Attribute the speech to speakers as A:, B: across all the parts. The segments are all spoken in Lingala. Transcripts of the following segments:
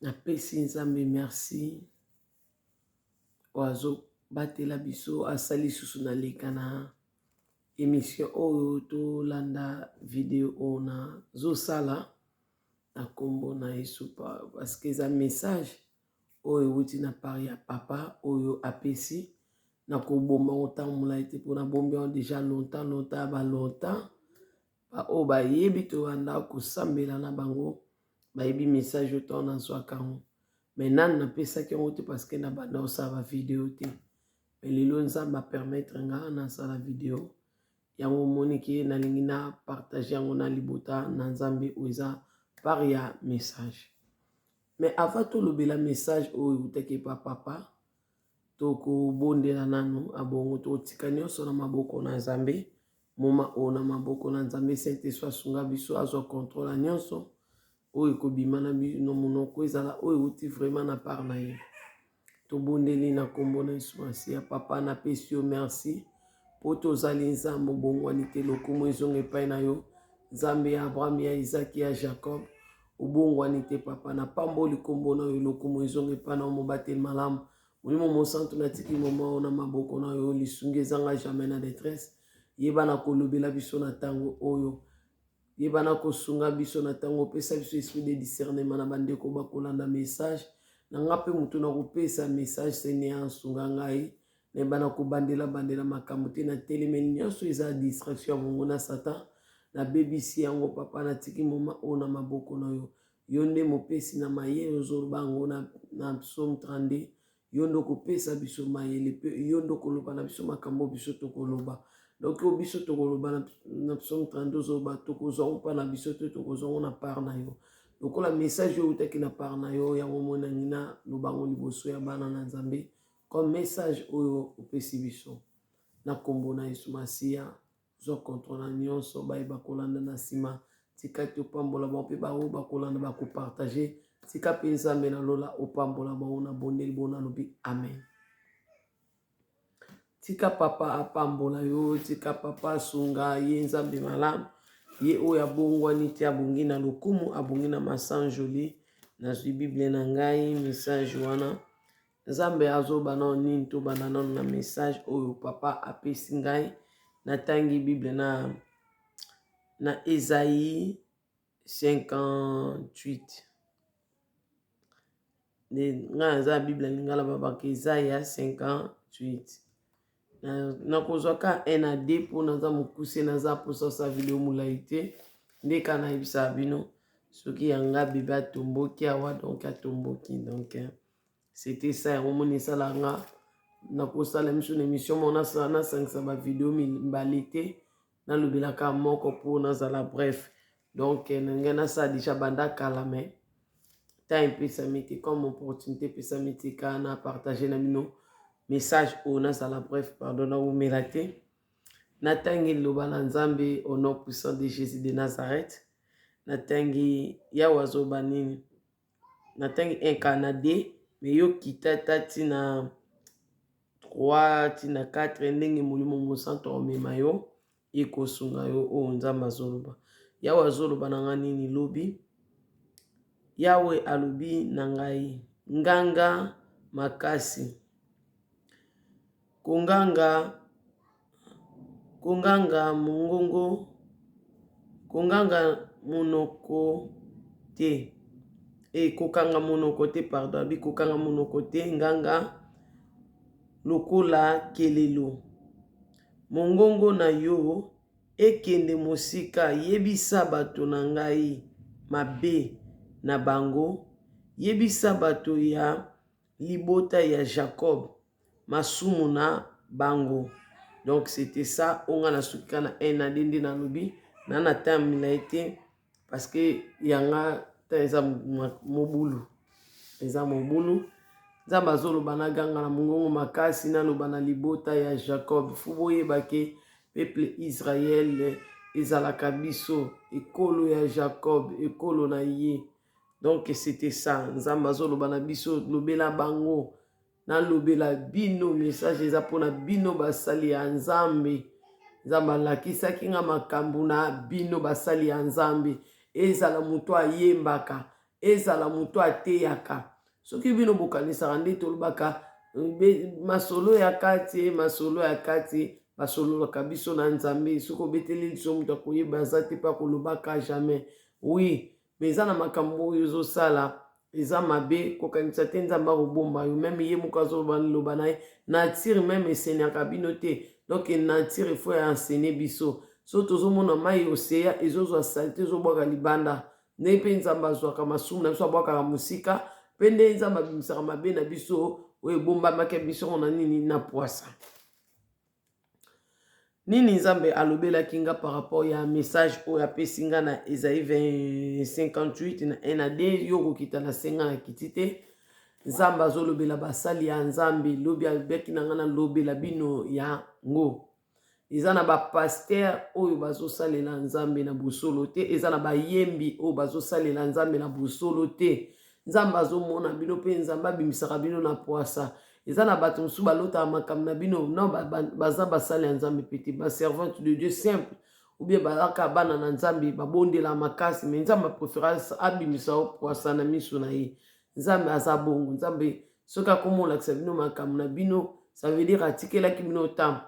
A: napesi nzambe merci oazo batela biso asali susu naleka na émission oyo tolanda video oyo nazosala na nkombo na Yesu parce que eza message oyo euti na part ya papa oyo apesi na koboma otambola ete mpona bombi yango déjà longtemps ya balongtemps oyo bayebi toyanda kosambela na bango bayebi message oyo ntango nazwaka yango me nani napesaki yango te parce que na banda osala bavideo te me lelo nzambe apermettre nga nasala video yango omoniki nalingi na partage yango na libota na nzambe oyo eza par ya message. Mais avant tolobela message oyo eutaki pa papa tokobondela nanu abongo totika nyonso na maboko na nzambe moma oyo na maboko na nzambe Saint-Esprit asunga biso azwa contrôle nyonso oyo ekobima na bino monoko ezala oyo euti vraiment na part na ye tobondeli na nkombo na Yesu Masiya. Papa napesi yo merci po tozali nzambe obongwani te lokumu ezonga epai na yo nzambe ya Abraham ya Isaac ya Jacob obongwani te papa na pamboli nkombo na yo lokumu ezonga epai na yo mobateli malamu molimo mosantu natiki moma oyo na maboko na yo lisungi ezanga jamais na détresse yebana kolobela biso na ntango oyo yebana kosunga biso na ntango opesa biso esprit de discernement na bandeko bakolanda message na nga mpe motu na kopesa message sene ya nsunga ngai na yebana bandela makambo te na telemeli nyonso eza distraction ya bongo na satan na bebisi yango papa natiki moma oyo na maboko na yo yo nde mopesi na mayele ozoloba yango na psaume 32 yo nde okopesa biso mayele mpe yo nde okoloba na biso makambo biso tokoloba donc oyo biso tokoloba na psaume 32 ozoloba tokozwango mpa na biso te tokozwango na part na yo lokola message oyo eutaki na part na yo yango monangi na lobango liboso ya bana na nzambe comme message oyo opesi biso na nkombo na Yesu Masiya zwa contrôle na nyonso bayeba kolanda na nsima tika te opambola bango mpe bango bakolanda bakopartage tika mpe nzambe na lola opambola bango na bondeli bongo nalobi amen. Tika papa apambola yo tika papa asunga ye nzambe malamu ye oyo abongwani te abongi na lokumu abongi na masanjoli nazwi bible na ngai message wana nzambe azoba nano nini tobanda nano na message oyo papa apesi ngai natangi bible na Esaïe 58 ngai naza bible lingala babaka Esaïe 58 nakozwaka 1 à 2 mpo naza mokuse naza posasa video molai te nde ka nayebisa bino soki yanga bebe atomboki awa donc atomboki donc c'était ça yango moni esala nga nakosala miso na émission mo nasangisa bavideo mibale te nalobelaka moko mpo nazala bref donc nangai nasala déjà banda kala me ta epesami te comme opportunité epesami te ka na partage na bino message oyo nazala bref pardon naomela te natangi liloba na nzambe au nom puissant de Jésus de Nazareth natangi yawe azoba nini natangi 1 Canada me yo kita tati na 3 tina 4 ndenge molimo mosantu omema yo ekosunga yo oyo nzambe azoloba yawe azoloba na nga nini lobi yawe alobi na ngai nganga makasi konganga mongongo konganga monoko te kokanga monoko te pardon abi kokanga monoko te nganga lokola kelelo mongongo na yo ekende mosika yebisa bato na ngai mabe na bango yebisa bato ya libota ya Jacob masumu na bango. Donc c'était ça onga na suka na ena dindi na lobi na na tamila été parce que yanga ta eza mobulu nzambe azoloba na ganga na mongongo makasi naloba na libota ya Jacob fu boyeba ke peuple Israël ezalaka biso ekolo ya Jacob ekolo na ye. Donc c'était ça nzambe azoloba na biso lobela bango na lobela bino message eza mpona bino basali ya nzambe nzambe alakisaki nga makambo na bino basali ya nzambe ezala moto ayembaka ezala moto ateyaka soki bino bokanisaka nde tolobaka masolo ya kati basololaka biso na nzambe soki obeteli liso moto akoyeba aza te mpe akolobaka jamais oui me eza na makambo oyo ezosala eza mabe kokanisa te nzambe akobomba yo meme ye moko azoloba liloba na ye nature meme esenyaka bino te donc nature efo ya enseigne biso so tozomona mai oseya ezozwa salite ezobwaka libanda nde mpe nzambe azwaka masumu na biso abwakaka mosika mpe nde nzambe abimisaka mabe na biso oyo ebombamaki biso na nini na poisa nini nzambe alobelaki nga par rapport ya message oyo apesi nga na Esaïe 58 na 1 na 2 yo kokita na senga na kiti te nzambe azolobela basali ya nzambe lobi abeki na nga na lobela bino yango eza na bapaster oyo bazosalela nzambe na busolo te eza na bayembi oyo bazosalela nzambe na busolo te nzambe azomona bino mpe nzambe abimisaka bino na poisa eza na bato mosusu balotaka makambo na bino non baza basali ya nzambe pete baservante de Dieu simple oubien bazaka bana na nzambe babondela makasi me nzambe apréféra abimisa o poisa na miso na ye nzambe aza bongo nzambe soki akomolakisa bino makambo na bino ça veut dire atikelaki bino ntambo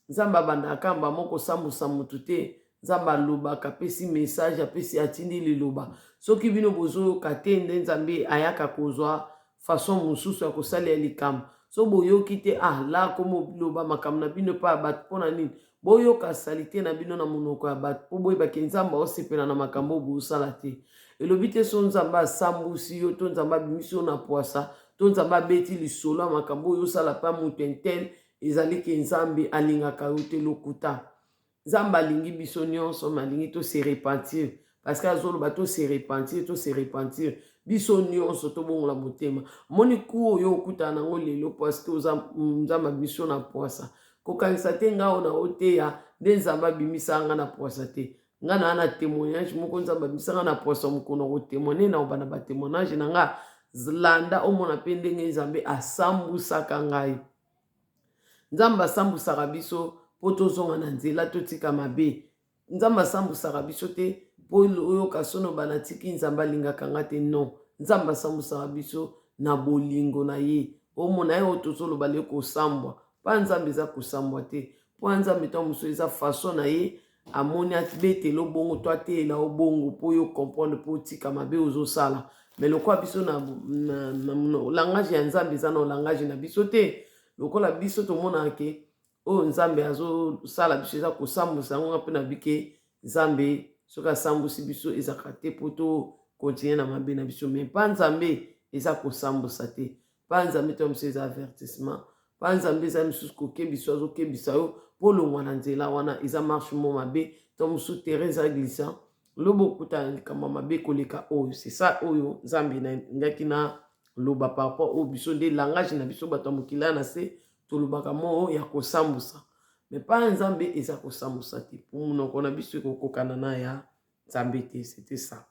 A: nzambe abandaka mba moko sambusa motu te nzambe alobaka apesi message apesi atindi liloba soki bino bozoyoka te nde nzambe ayaka kozwa façon mosusu ya kosalela likambo so boyoki te la komobiloba makambo na bino mpo ya bato mpona nini boyoka salite na bino na monoko ya bato mpo boyebaki nzambe aosepela na makambo oyo bosala te elobi te so nzambe asambusi yo to nzambe abimisi yo na poisa to nzambe abeti lisolo ya makambo oyo osala mpa moto intel ezali ke nzambe alingaka yo te lokuta nzambe alingi biso nyonso me alingi tose repentir parce que azoloba tose repentir biso nyonso tobongola motema moni ku oyo okutana nango lelo parce que nzambe abimiso na poisa kokanisa te nga ona oteya nde nzambe abimisa nga na poisa te nga na ana témoignage moko nzambe abimisa nga na poisa mokono kotémoigne na obana batémoignage na nga landa omona mpe ndenge nzambe asambusaka ngai nzambe asambusaka biso mpo tozonga na nzela totika mabe nzambe asambusaka biso te mpo oyoka sono banatiki nzambe alingaka nga te non nzambe asambusaka biso na bolingo na ye omona ye oyo tozoloba le kosambwa mpa nzambe eza kosambwa te mpo nzambe ntango mosusu eza façon na ye amoni abetela obongo to ateyela obongo mpo oyo comprendre mpo otika mabe ozosala me lokola biso na langage ya nzambe eza na langage na biso te lokola biso tomonaka ke oyo nzambe azosala biso eza kosambusa yango mpe na bike nzambe soki asambusi biso ezaka te mpo tokontinue na mabe na biso me mpa nzambe eza kosambusa te mpa nzambe to mosusu eza avertissement mpa nzambe eza mosusu kokebisa azokebisa yo mpo olongwa na nzela wana eza marche mo mabe to mosusu terrain eza glissant lobo okuta likambo mabe koleka oyo c'est ça oyo nzambe nangaki na loba par rapport oyo biso nde langage na biso bato ya mokili na se tolobaka mo ya kosambusa me mpa nzambe eza kosambusa te mpo monoko na biso ekokokana na ya nzambe te c'était ça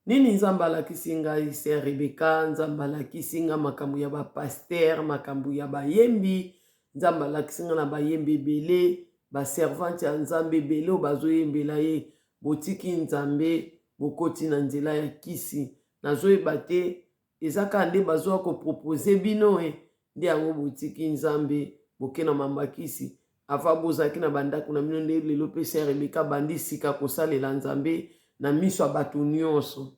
A: nini nzambe alakisi ngai se Rebeka nzambe alakisi nga makambo ya bapaster makambo ya bayembi nzambe alakisi nga na bayembi ebele baservante ya nzambe ebele oyo bazoyembela ye botiki nzambe bokoti na nzela ya kisi nazoyeba te ezaka nde bazwa kopropose bino nde yango botiki nzambe boke na mambakisi ava bozalaki na bandako na bino nde lelo mpe se Rebeka bandi sika kosalela nzambe na miso ya bato nyonso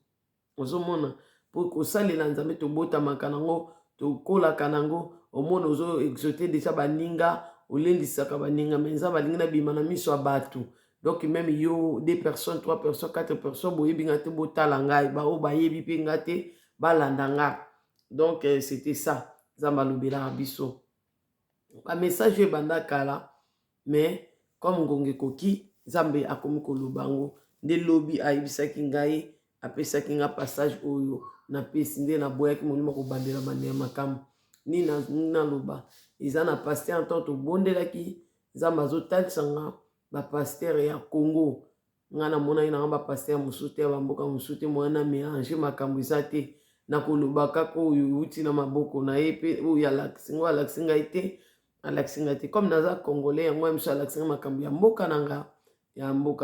A: ozomona mpo kosalela nzambe tobotamaka nango tokolaka nango omona ozo exote deja baninga olendisaka baninga me nzambe alingi nabima na miso ya bato donc même yo 2 personnes 3 personnes 4 personnes boyebi nga te botala ngai baoyo bayebi mpe nga te balanda nga donc c'était ça nzambe alobelaka biso bamessage oyo ebanda kala mais comme ngonga ekoki nzambe akomi koloba yango nde lobi ayebisaki ngai apesaki nga passage oyo napesi nde naboyaki molimo kobandela bandela makambo nini naloba eza na paster ntango tobondelaki nzambe azotalisa nga bapaster ya Congo nga namonaki nanga bapaster mosusu te ya bamboka mosusu te moya na mélange makambo eza te nakoloba kaka oyo euti na maboko na ye mpe oyo alakisi ngai te alakisi ngai te comme naza congolais yango ya miso alakisi nga makambo ya mboka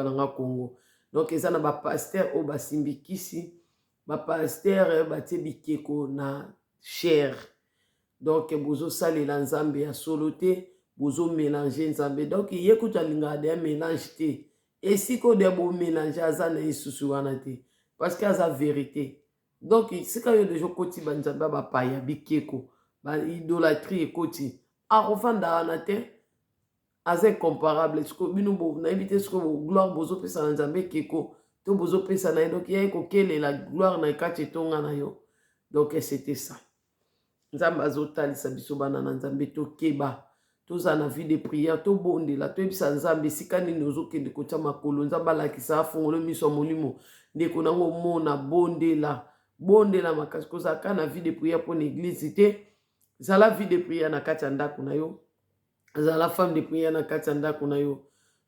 A: na nga Congo donc eza na bapaster oyo basimbikisi bapaster batie bikeko na chair donc bozosalela nzambe ya solo te bozomélange nzambe donc ye kutu alingaka deya mélange te esika oyo deya bomélange aza na esusu wana te parce que aza vérité donc sika oyo deja okoti banzambe ya bapaya bikeko baidolâtrie ekoti akofanda wana te aza incomparable siko bino nayebi te siko gloire bozopesa na nzambe ekeko to bozopesa na ye donc ye kokelela gloire na ekati etonga na yo donc c'était ça nzambe azotalisa biso bana na nzambe tokeba tozala na vie de prière tobondela toyebisa nzambe esika nini ozokende kotia makolo nzambe alakisa afungolo miso ya molimo ndeko nango mona bondela makasi kozalaka na vie de prière mpo na église te zala vie de prière na kati ya ndako na yo zala femme de prière na kati ya ndako na yo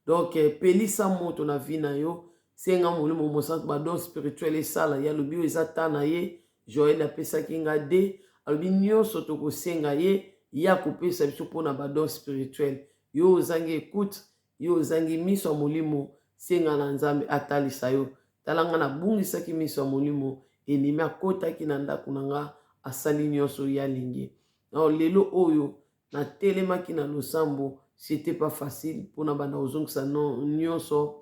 A: donc pelisa moto na vie na yo senga molimo mosantu badon spirituel esala ya lobi oyo eza ta na ye Joël apesaki nga de alobi nyonso tokosenga ye ya kopesa biso mpona badon spirituel yo ozangi écoute yo ozangi miso ya molimo senga na nzambe atalisa yo talanga nabungisaki miso ya molimo enemi akotaki na ndako na nga asali nyonso ye alingi lelo oyo natelemaki na losambo c'était pas facile mpona banda kozongisa nyonso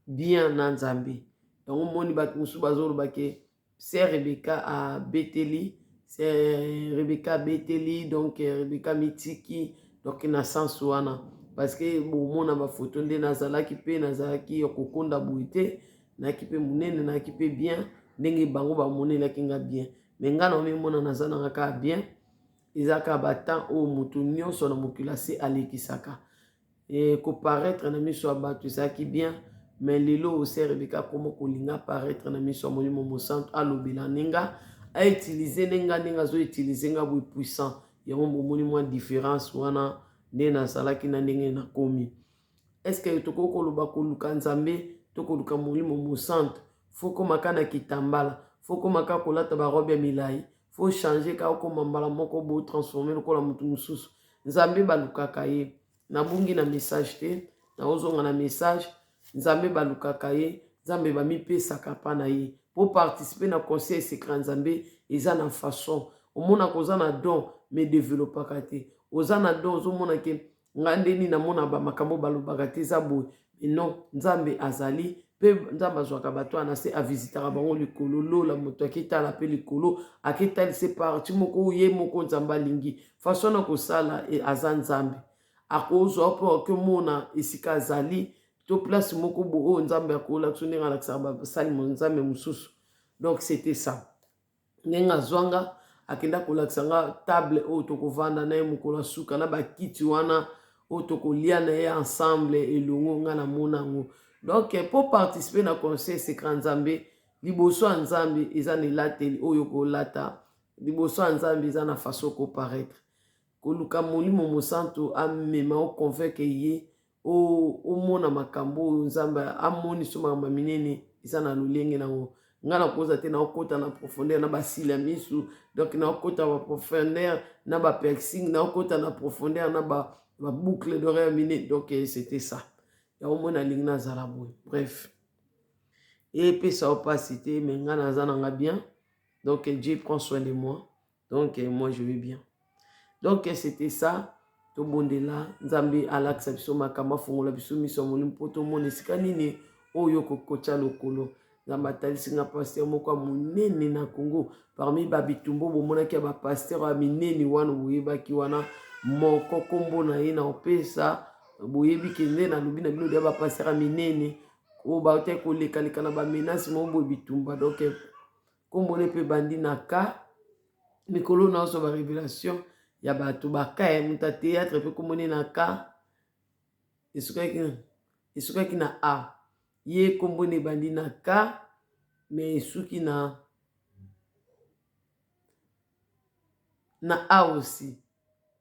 A: bien na nzambe yango moni bato mosusu bazolobake sœur Rebecca abeteli donc Rebecca mitiki donc na sens wana parce que bomona bafoto nde nazalaki mpe nazalaki ya kokonda boye te nayaki mpe monene nayaki mpe bien ndenge bango bamonelaki nga bien me nga na omemona naza nanga kaka bien eza kaka batemps oyo moto nyonso na mokili ase alekisaka koparaître na miso ya bato ezalaki bien mais lelo ose Rebecca komo kolinga paraître na miso ya molimo mosantu alobela nenga autilize ndenge azoutilize nga boye puissant yango bomoni mwa différence wana nde nazalaki na ndenge nakomi estce tokoki koloba koluka nzambe to koluka molimo mosantu fo komaka na kitambala fo komaka kolata barobe ya milai fo changer kaka okoma mbala moko bo transformer lokola motu mosusu nzambe balukaka ye nabungi na message te naozonga na message nzambe balukaka ye nzambe bamipesaka mpa na ye po participer na conseil secret nzambe eza na façon omona koza na don me développaka te oza na don ozomona ke nga ndeni namona bamakambo balobaka te eza boye non nzambe azali mpe nzambe azwaka bato wana se avisitaka bango likolo lola moto akitala mpe likolo akitalise parti moko ye moko nzambe alingi façon na kosala aza nzambe akozwa mpo akemona esika azali to place moko bo oyo nzambe akolakisa ndenge alakisaka basali nzambe mosusu donc c'était ça ndenge azwanga akenda kolakisa nga table oyo tokovanda na ye mokolo asuka na bakiti wana oyo tokolia na ye ensemble elongo nga na mona yango donc pour participer na conseil secret nzambe liboso ya nzambe eza na elateli oyo kolata liboso ya nzambe eza na façon koparaître koluka molimo mosantu amema oconvaincre ye omona makambo oyo nzambe amonisa makambo minene eza na lolenge nango nga nakoza te naokota na profondeur na basila ya misu donc naokota na profondeur na bapiercing naokota na profondeur na baboucle d'oreille minene donc c'était ça ya omona alingi nazala boye bref epesa opasi te me nga naza nanga bien donc Dieu prend soin de moi donc moi je vais bien donc c'était ça tobondela nzambe alakisa biso makambo afungola biso miso ya molimo mpo tomona esika nini oyo kokotya lokolo nzambe atalisi nga paster moko ya monene na Congo parmi babitumba bomonaki ya bapaster ya minene wana boyebaki wana moko kombo na ye na opesa boyebi kende nalobi na bino ya bapaster ya minene oyo baote kolekaleka na bamenasi moko boye bitumba donc kombo ne mpe bandi na ka mikolo na oso barévélation ya bato baka muta théâtre pe komone na ka esukaki na a ye kombone bandi na ka me esuki na a aussi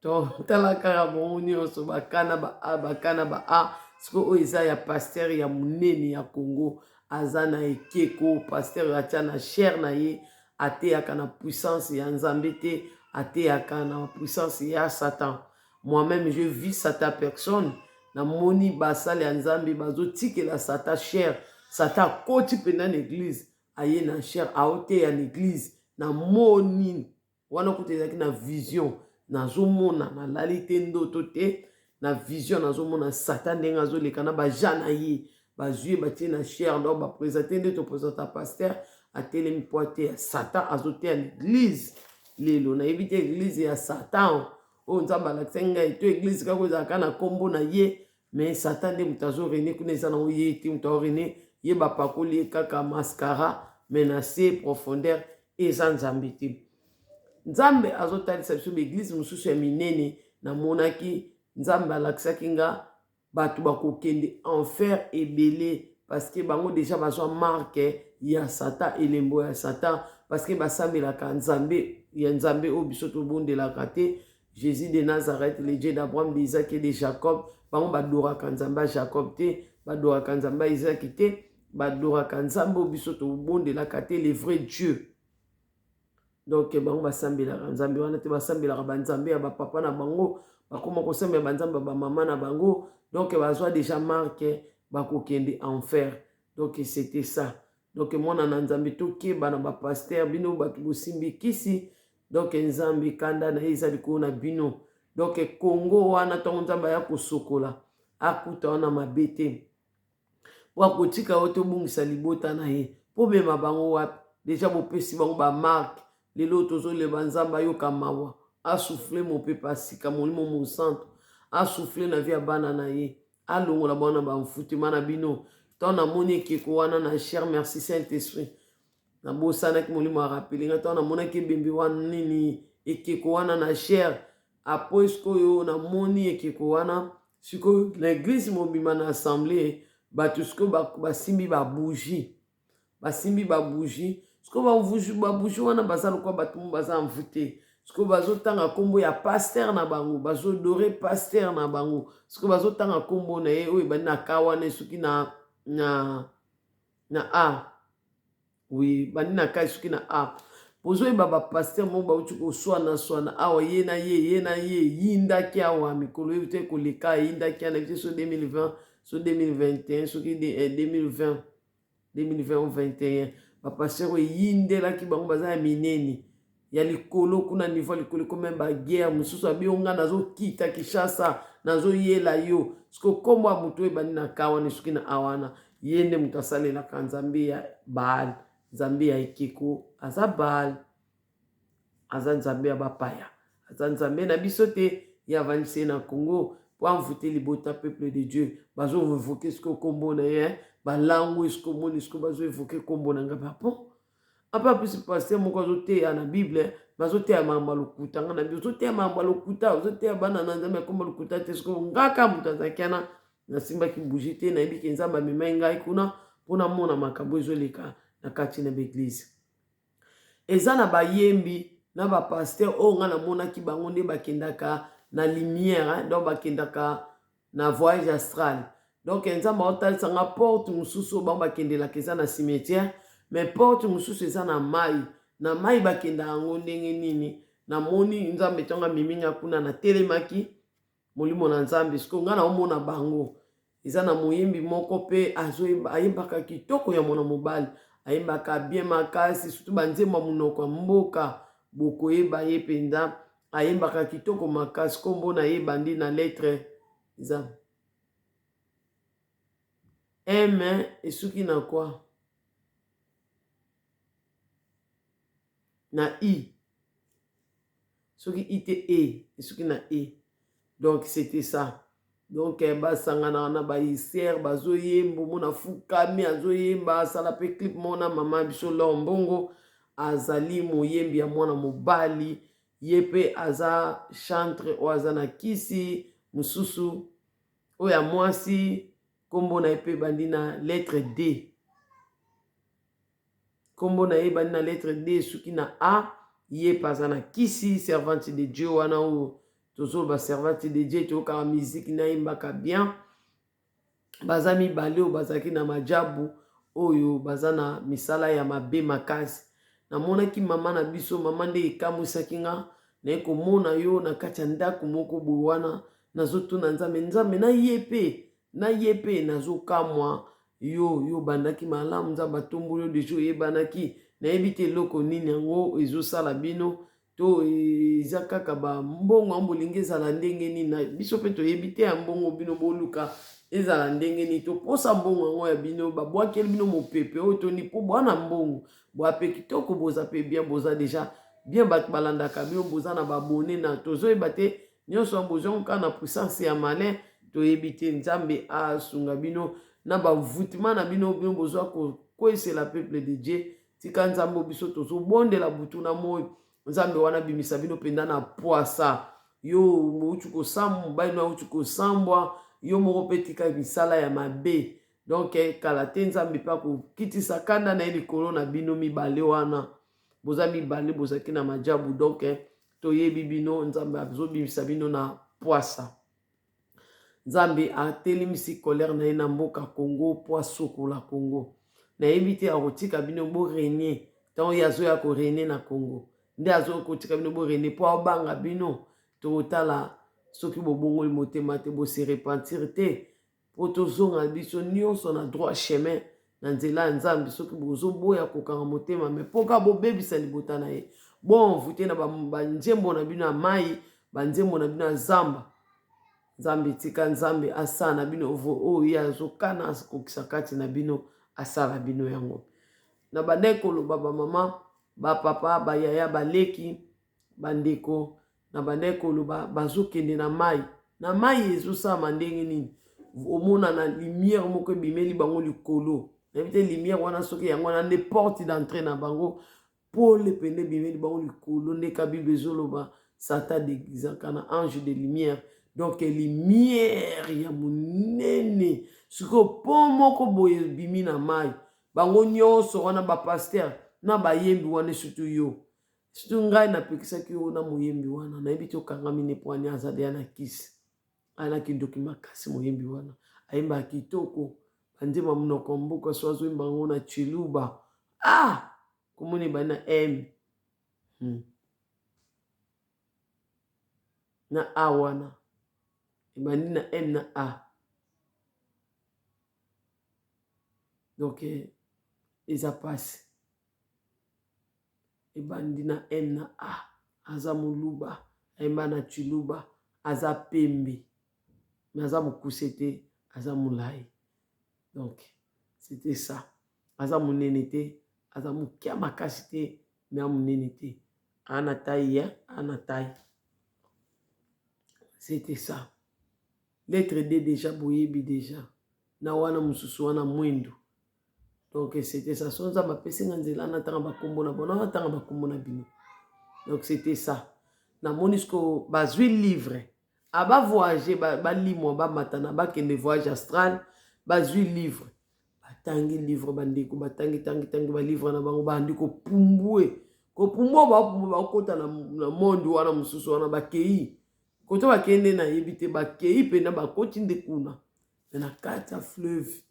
A: to tala kaka bongo nyonso baka na ba a baka na ba a siko oyo eza ya paster ya monene ya Congo aza na ekeko paster atia na chair na ye ateyaka na puissance ya nzambe te ateyaka na puissance ya Satan. Moi-même je vis Satan personne na moni basale ya nzambe bazotikela Satan chair Satan akoti mpenza na église aye na chair aoteya na église na moni wana kuta ezalaki na vision nazomona nalali te ndoto te na vision nazomona Satan ndenge azoleka na baja na ye bazwi batie na chair donc baprésente nde toprésenta paster atelemi po ateya Satan azoteya na église lelo nayebi te église ya Satan oyo nzambe alakisaki ngai to église kaka ezalaka na nkombo na ye mais Satan nde moto azorene kuna eza nango ye te moto azorene ye bapakoli ye kaka mascara mais na se profondeur eza nzambe te nzambe azotalisa biso baeglize mosusu ya minene namonaki nzambe alakisaki nga bato bakokende enfer ebele parceke bango deja bazwa marke ya Satan elembo ya Satan parceke basambelaka nzambe ya nzambe oyo biso tobondelaka te Jésus de Nazareth le Dieu d'Abraham, d'Isaac et de Jacob bango badoraka nzambe ya Jacob te badoraka nzambe ya Isaac te badoraka nzambe oyo biso tobondelaka te le vrai Dieu. Donc bango basambelaka nzambe wana te basambelaka banzambe ya bapapa na bango bakoma kosambela banzambe ya bamama na bango donc bazwa déjà marque bakokende enfer. Donc c'était ça. Donc mwana na nzambe tokeba na bapaster bino bato bosimbi kisi donc nzambe kanda na ye eza likolo na bino. Donc Congo wana ntango nzambe ya kosokola akuta wana mabe te po akotika oyo tobungisa libota na ye po mema bango wapi deja bopesi bango bamarke lelo tozoleba nzambe ayoka mawa asouffle mopepe asika molimo mosantu asouffle na vi ya bana na ye alongola bana bamfutema na bino ntango namoni ekeko wana na cher merci saint esprit nabosanaki molimo arapelenga ntango namonaki ebembe wana nini ekeko wana na cher apo esikoyo namoni ekeko wana sikoyo na eglise mobima na assemblée bato sikoyo basimbi babougie basimbi babougie sikoyo babougie wana baza lokwa bato mo baza mvute sikoyo bazotanga nkombo ya paster na bango bazodore paster na bango sikoyo bazotanga nkombo na ye oyo ebandi na ka wana soki na a oui bandi na ka soki na a bozoyeba bapaster mo bauti koswana awa ye na ye yindaki awa mikolo yebi te koleka yindaki ana yebi te so 2020 so 2021 soki 2020 ou 21 bapaster oyo eyindelaki bango baza ya minene ya likolo kuna niveau ya likolo ekoma baguerre mosusu abionga nazokita Kinshasa nazoyela yo siko nkombo ya moto oyo ebandi na ka wana soki na awana ye nde moto asalelaka nzambe ya Baal nzambe ya ekeko aza Baal aza nzambe ya bapaya aza nzambe na biso te ya avandisi na Congo po amvute libota peuple de Dieu bazoevoke siko nkombo na ye balango esiko moni siko bazoevoke nkombo na nga bapo apa pisi paster moko azoteya na bible bazoteya makambo ya lokuta nga na bible ozoteya makambo ya lokuta ozoteya bana na nzambe akomba lokuta te siko ngaka moto azalaki wana nasimbaki bougie te nayebi ke nzambe amemai ngai kuna mpona mona makambo ezoleka na kati na baeglize eza na bayembi na bapaster oyo nga namonaki bango nde bakendaka na lumière donc bakendaka na voyage astral donc nzambe aotalisanga porte mosusu oyo bango bakendelaka eza na cimetière mais porte mosusu eza na mai bakendaka yango ndenge nini namoni nzambe ntongo amiminga kuna natelemaki molimo na nzambe siko nga naomona bango eza na moyembi moko mpe ayembaka kitoko ya mwana mobali ayembaka bien makasi surtout banzembo ya monoko ya mboka bokoyeba ye mpenza ayembaka kitoko makasi kombo na ye bandi na lettre eza m esuki na kwa na i soki i te esuki na e donc c'était ça donc basangana na baisere bazoyemba omona fukami azoyemba asala mpe clip mona mama biso lombongo azali moyembi ya mwana mobali ye mpe aza chantre oyo aza na kisi mosusu oyo ya mwasi nkombo na ye mpe bandi na lettre d nkombo na ye bandi na lettre d soki na a ye mpe aza na kisi servante de Dieu wana oyo tozoloba servante de Dieu tokaka miziki nayembaka bien baza mibale oyo bazalaki na majabu oyo baza na misala ya mabe makasi namonaki mama na biso mama nde ekamwisaki nga naye komona yo na kati ya ndako moko boye wana nazotuna nzambe na ye mpe nazokamwa yo bandaki malamu nzambe atomboli yo deja oyebanaki nayebi te eloko nini yango ezosala bino to eza kaka bambongo yango bolingi ezala ndenge nini na biso mpe toyebi te ya mbongo bino boluka ezala ndenge nini toposa mbongo yango ya bino babwakeli bino mopepe oyo toni mpo bwana mbongo bwa mpe kitoko boza mpe bien boza deja bien bato balandaka bino boza na babone na tozoyeba te nyonso yango bozwa kaka na puissance ya malin toyebi te nzambe asunga bino na bavoutement na bino bino bozwa kokwesela peuple de Dieu tika nzambe biso tozobondela butu na moyo nzambe wana bimisa bino mpenza na poasa yo mouti kosambwa mobali no auti kosambwa yo moko mpe tika misala ya mabe donc kala te nzambe mpe akokitisa kanda na ye likolo na bino mibale wana boza mibale bozalaki na majabu donc toyebi bino nzambe azobimisa bino na poasa nzambe atelemisi colère na ye na mboka Congo po asokola Congo nayebi te akotika bino borenie ntango ye azoya korenie na Congo nde azokotika bino borenie po abanga bino tokotala soki bobongoli motema te bose repentir te po tozonga biso nyonso na droit chemin na nzela ya nzambe soki bozoboya kokanga motema me mpoka bobebisa libota na ye bonvute na banzembo na bino ya mai banzembo na bino ya zamba nzambe tika nzambe asala na bino oyo ye azokana akokisa kati na bino asala bino yango na bandeko koloba bamama bapapa bayaya baleki bandeko na bandeko koloba bazokende na mai ezosalama ndenge nini omona na lumière moko ebimeli bango likolo nayebi te lumière wana soki yango wana nde porte d'entrée na bango pole pende ebimeli bango likolo ndeka bible ezoloba satan déguisaka na ange de lumière donc lumière ya monene sikoyo po moko boye bimi na mai bango nyonso wana bapaster na bayembi wana surtout yo surtout ngai napekisaki yo na moyembi wana nayebi te okangami ne po ani aza deya na kisi anaki ndoki makasi moyembi wana ayembaka kitoko banzema monoko mboka so azoyemba yango na chiluba komoni bani na m na a wana ebandi na m na a donc eza pasi ebandi na m na a aza moluba ayemba na chiluba aza pembe mais aza mokuse te aza molai donc c'était ça aza monene te aza mokia makasi te mais a monene te ana taille ana taille c'était ça lettre D déjà boyebi déjà na wana mususu wana mwendo donc c'était ça so nzambe apesinga nzela natanga bakombo na bona natanga bakombo na bino donc c'était ça namoni siko bazwi livre abavoyage balimwa bamatana bakende voyage astral bazwi livre batangi livre bandeko batangi balivre na bango bandi kopumbwe bakota na monde wana mususu wana bakei koto bakende na yebi te bakei pena bakoti nde kuna na kati ya fleuve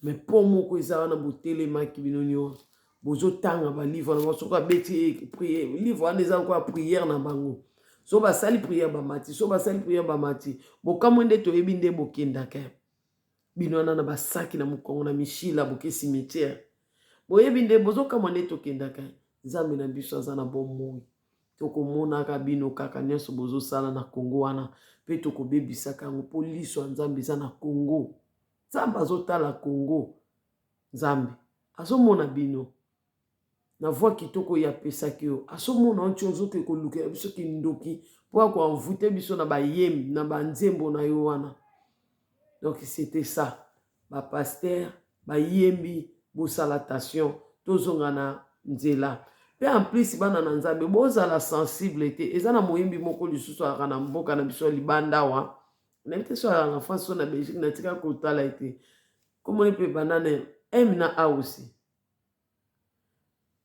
A: mais po moko eza wana botelemaki bino nyonso bozotanga balivre na bango soki abeti priere livre wana eza lokola priere na bango so basali priere bamati so basali priere bamati bokamwe nde toyebi nde bokendaka bino wana na basaki na mokongo na mishila boke cimetière boyebi nde bozokamwa nde tokendaka nzambe na biso aza na bomoi tokomonaka bino kaka nyonso bozosala na Congo wana mpe tokobebisaka yango mpo liso ya nzambe eza na Congo nzambe azotala Congo nzambe azomona bino na voix kitoko ya pesaki yo azomona nti ozoke kolukela biso kindoki mpo akoanvute biso na bayembi na banzembo na yo wana donc c'était ça bapaster bayembi bosalatation tozonga na nzela pe en plus bana na nzambe bozala sensible te eza na moyembi moko lisusu alaka na mboka na biso libanda wa nayebi te so alaka na France so na Belgique natika kotala ete komoni mpe banane m na a aussi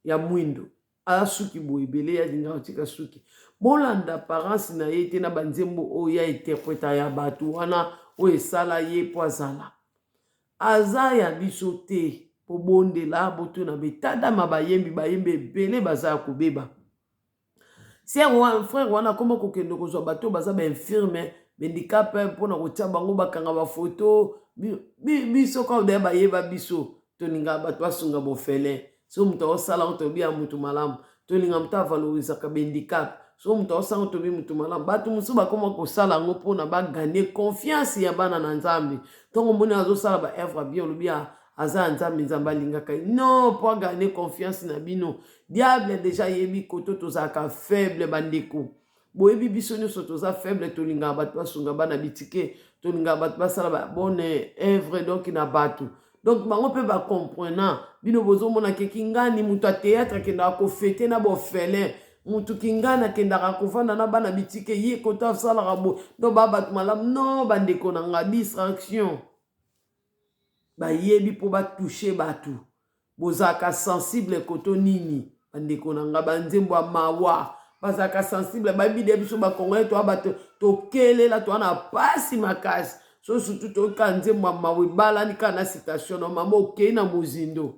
A: ya mwindo asuki boye ebele yalinga kotika suki bolanda apparence na ye te na banzembo oyo ya interpreta ya bato wana oyo esala ye po azala aza ya biso te po bondela botuna betadama bayembi ebele baza ya kobeba frère wana koma kokende kozwa bato baza bainfirme handicap mpona kotia bango bakanga bafoto biso ka odeya bayeba biso tolinga bato basunga bofele so moto osala ngo tobi ya mutu malamu tolinga moto avalorisaka bendicap so moto osala tobi mutu malamu bato mosusu bakoma kosala yango mpona bagane confiance ya bana na nzambe ntongo moni azosala baevre bien olobi aza ya nzambe nzambe alingaka ye non mpo agane confiance na bino diable deja yebi koto tozalaka faible bandeko boyebi biso nyonso toza faible tolingaka bato basunga bana bitike tolingaka bato basala babone evre donc na bato donc bango mpe bacomprenant bino bozomona ke kingani moto ya théâtre akendaka kofete na bofele moto kingani akendaka kovanda na bana bitike ye koto asalaka bo donc baa bato malamu non bandeko na nga distraction bayebi mpo batouche bato bozalaka sensible koto nini bandeko na nga banzembo ya mawa bazalaka sensible bayebi de biso bakongole toa bato tokelela toa na pasi makasi so surtout toyoka nzembo ya mawa ebalani kaka na citation na mama okei na mozindo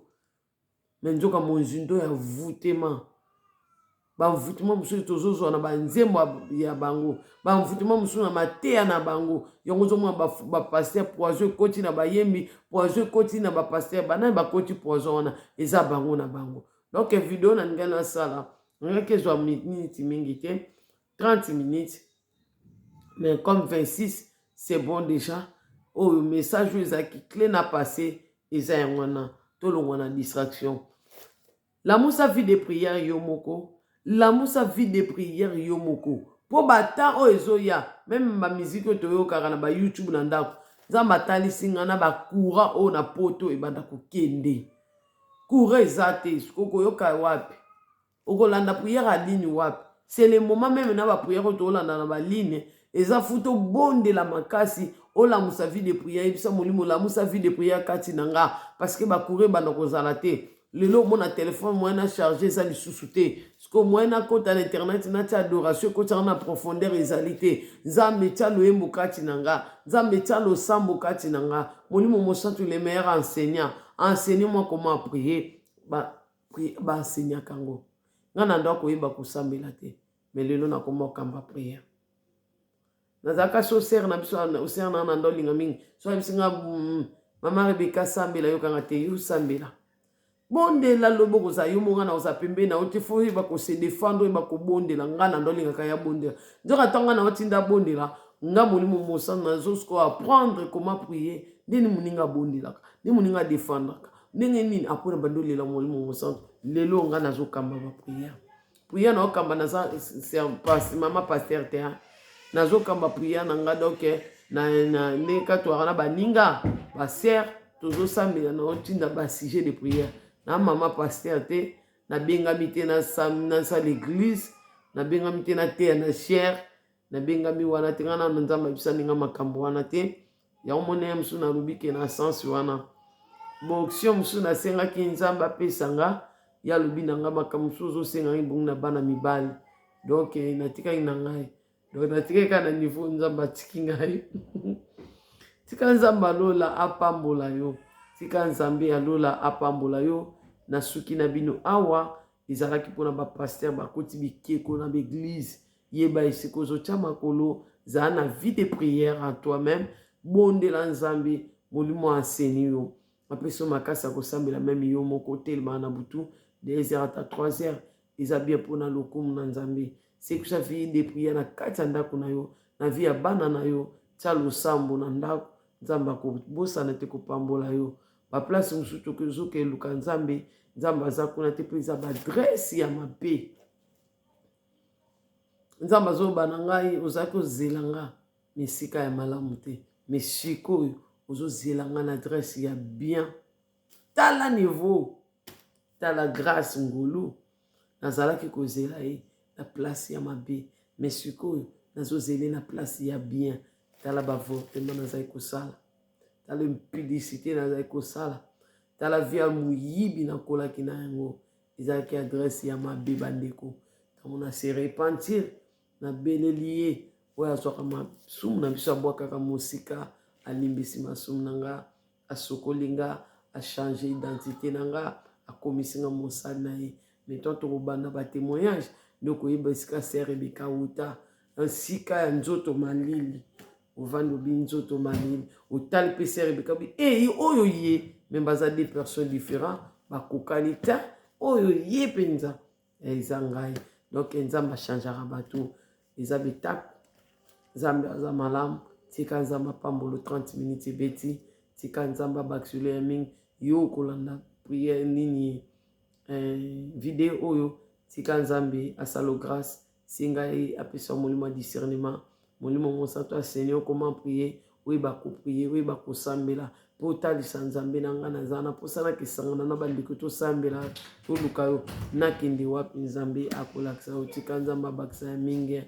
A: me nzoka mozindo ya vutema bamvutema mosusu tozozwa na banzembo ya bango bamvutema mosusu na mateya na bango yango ozomona bapaster poison ekoti na bayembi poison ekoti na bapaster banani bakoti poison wana eza bango na bango donc video na ndenge nasala nangaki ezwa miniti mingi te 30 minutes mais comme 26 c'est bon déjà oyo message oyo ezalaki clé na passé eza yango wana tolongwa na distraction lamusa vie de prière yo moko lamusa vie de prière yo moko po bata oyo ezoya même bamiziki oyo toyokaka na bayoutube na ndako nzambe atalisi nga na bakura oyo na poto ebanda kokende kura eza te okoyoka wapi okolanda prière aline wapi c'est le moment même na baprière oyo toolanda na baline eza futa obondela makasi olamusa vie de prière ebisa molimo olamusa vie de prière kati na nga parce que bakura ebanda kozala te lelo omona telefone moyen na charge eza lisusu te siko moyen nakota na internet nati adoration ekotaka na profondeur ezali te nzambe tia loyembo kati na nga nzambe tia losambo kati na nga molimo mosantu le meilleur enseignant enseigne moi comment prier baenseignaka yango nga na ndo akoyeba kosambela te me lelo nakoma okamba priere nazalaka so sere na biso osere na ndo olinga mingi so abisinga mama Rebeka sambela yokanga te yo sambela bondela lobo koza yo monga na oza pembeni na yo te fo oyeba kose défendre oyeba kobondela nga na ndo olingaka ya bondela nzoka ntango na otinda bondela nga molimo mosana nazosuka apprendre comment prier ndeni moninga abondelaka nde moninga adéfendraka ndenge nini apona bandolela molimo mosana lelo nga nazokamba bapriere priere na okamba naza mama paster te nazokamba priere na nga donc na ndeka toaka na baninga basere tozosambela na otinda basujet de priere na mama paster te nabengami te nasala l'église nabengami te nateya na chere nabengami wana te nga na nzambe abisaninga makambo wana te yango moneye mosusu nalobi ke na sens wana boaction mosusu nasengaki nzambe apesanga ya alobi na nga makambo mosusu ozosengaki bongo na bana mibali donc natikaki na ngai donc natikaki kaka na niveau nzambe atiki ngai tika nzambe alola apambola yo tika nzambe alola apambola yo na suki na bino awa ezalaki mpona bapaster bakoti bikeko na baeglise yeba esika ozotya makolo zala na vie de prière en toi-même bondela nzambe molimo anseni yo apesi yo makasi ya kosambela meme yo moko otelema na butu 2h ata 3h eza bien mpona lokumu na nzambe sekisa vie de prière na kati ya ndako na yo na vie ya bana na yo tia losambo na ndako nzambe akobosana te kopambola yo baplace mosusu tokozoka eluka nzambe nzambe aza kuna te mpo eza baadrese ya mabe nzambe azoba na ngai ozalaki ozela nga mesika ya malamu te me sikoyo ozozela nga na adrese ya bien tala niveau tala grâce ngolu nazalaki kozela ye na place ya mabe me sikoyo nazozele na place ya bien tala bavortema nazalaki kosala tala impudicité nazalaki kosala tala vie ya moyibi nakolaki na yango ezalaki adrese ya mabe bandeko ntango na se repentir nabeleli ye oyo azwaka masumu na biso abwakaka mosika alimbisi masumu na nga asokoli nga achange identité na nga akomisi nga mosali na ye maintenant tokobanda batémoignage nde okoyeba esika sere ebeka uta nsika ya nzoto malili ovandi obinzo to malili otali pese Rebeka bi oyo ye même baza des personnes différentes bakokani ta oyo ye penza eza ngai donc nzambe achangeaka bato eza betape nzambe aza malamu tika nzambe apambolo 30 minutes ebeti tika nzambe abakisolo ya mingi yo kolanda priere nini video oyo tika nzambe asalo grâce si ngai apesa molimo ya discernement molimo mosantu asenio comment prier oyeba koprier oyeba kosambela mpo otalisa nzambe na ngai naza na mposa nakesangana na bandeko tosambela toluka yo nakende wapi nzambe akolakisa yo tika nzambe abakisa ya mingi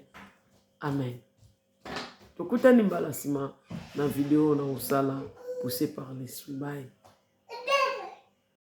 A: amen. Tokutani mbala nsima na video na osala poussé par l'esprit. Bye.